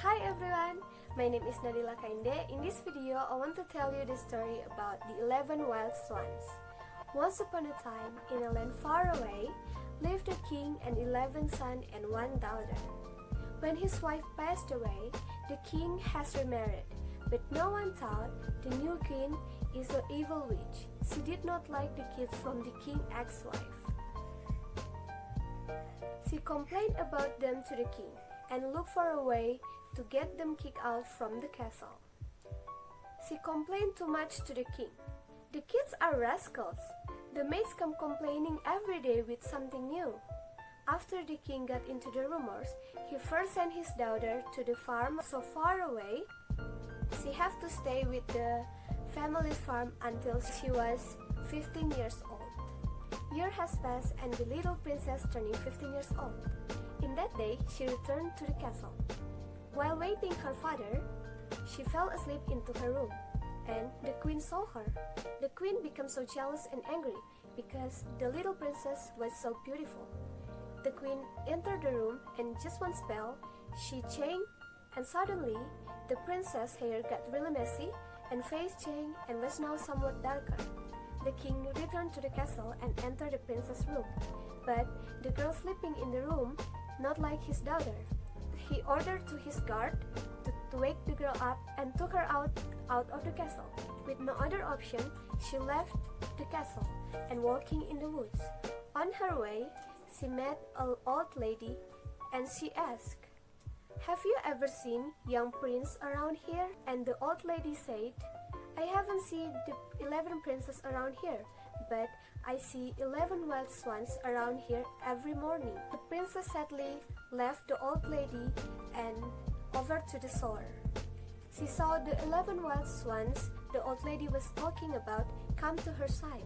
Hi everyone, my name is Nadila Kainde. In this video, I want to tell you the story about the 11 wild swans. Once upon a time, in a land far away, lived a king and 11 sons and one daughter. When his wife passed away, the king has remarried, but no one thought the new queen is an evil witch. She did not like the kids from the king's ex-wife. She complained about them to the king and looked for a way to get them kicked out from the castle. She complained too much to the king. The kids are rascals. The maids come complaining every day with something new. After the king got into the rumors, he first sent his daughter to the farm so far away. She had to stay with the family's farm until she was 15 years old. Year has passed and the little princess turning 15 years old. In that day, she returned to the castle. While waiting her father, she fell asleep into her room, and the queen saw her. The queen became so jealous and angry because the little princess was so beautiful. The queen entered the room, and just one spell, she changed, and suddenly the princess' hair got really messy, and face changed and was now somewhat darker. The king returned to the castle and entered the princess' room, but the girl sleeping in the room not like his daughter. He ordered to his guard to wake the girl up and took her out of the castle. With no other option, she left the castle and walking in the woods. On her way, she met an old lady and she asked, "Have you ever seen young prince around here?" And the old lady said, "I haven't seen the 11 princes around here, but I see 11 wild swans around here every morning." The princess sadly left the old lady and over to the shore. She saw the 11 wild swans the old lady was talking about come to her side.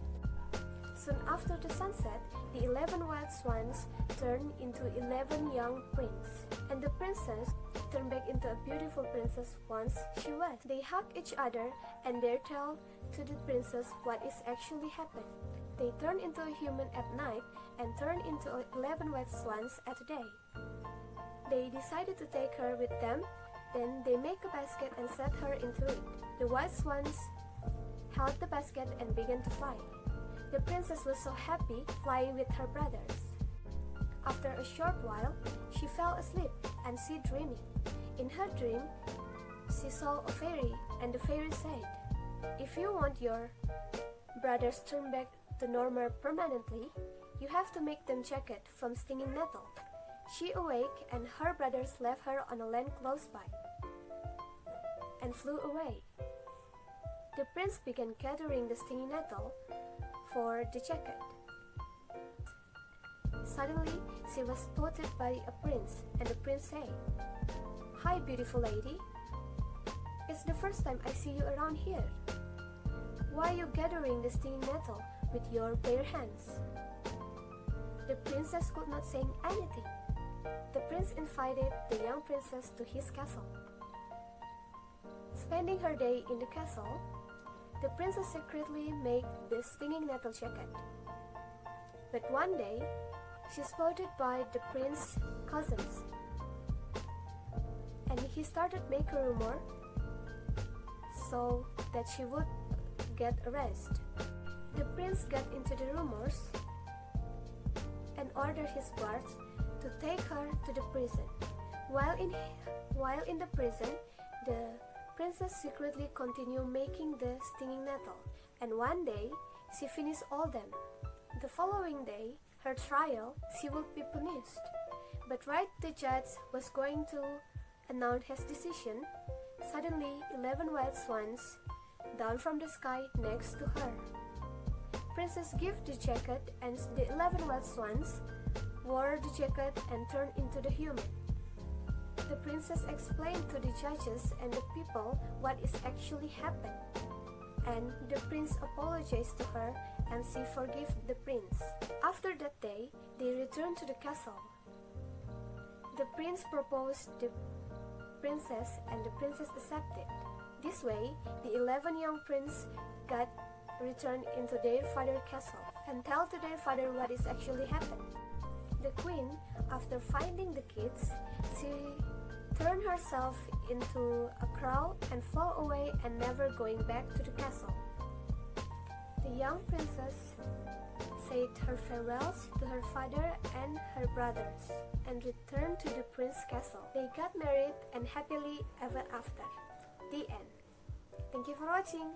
Soon after the sunset, the 11 wild swans turned into 11 young princes, and the princess turned back into a beautiful princess once she was. They hugged each other and they tell to the princess what is actually happened. They turn into a human at night and turn into 11 white swans at day. They decided to take her with them, then they make a basket and set her into it. The white swans held the basket and began to fly. The princess was so happy flying with her brothers. After a short while, she fell asleep and she dreaming. In her dream, she saw a fairy and the fairy said, "If you want your brothers turned back to normal permanently, you have to make them jacket from stinging nettle." She awake and her brothers left her on a land close by and flew away. The prince began gathering the stinging nettle for the jacket. Suddenly, she was spotted by a prince, and the prince said, "Hi, beautiful lady. It's the first time I see you around here. Why are you gathering the stinging nettle with your bare hands?" The princess could not say anything. The prince invited the young princess to his castle. Spending her day in the castle, the princess secretly made the stinging nettle jacket. But one day, she spotted by the prince's cousins, and he started make a rumor so that she would get arrested. The prince got into the rumors and ordered his guards to take her to the prison. While in the prison, the princess secretly continued making the stinging nettle, and one day she finished all them. The following day, her trial, she would be punished. But right the judge was going to announce his decision, suddenly 11 white swans down from the sky next to her. Princess gave the jacket and the 11 white swans wore the jacket and turned into the human. The princess explained to the judges and the people what is actually happened, and the prince apologized to her and she forgave the prince. After that day, they returned to the castle. The prince proposed the princess and the princess accepted. This way, the 11 young princes got returned into their father's castle and tell to their father what is actually happened. The queen, after finding the kids, she turned herself into a crow and flew away and never going back to the castle. The young princess said her farewells to her father and her brothers and returned to the prince's castle. They got married and happily ever after. The end. Thank you for watching.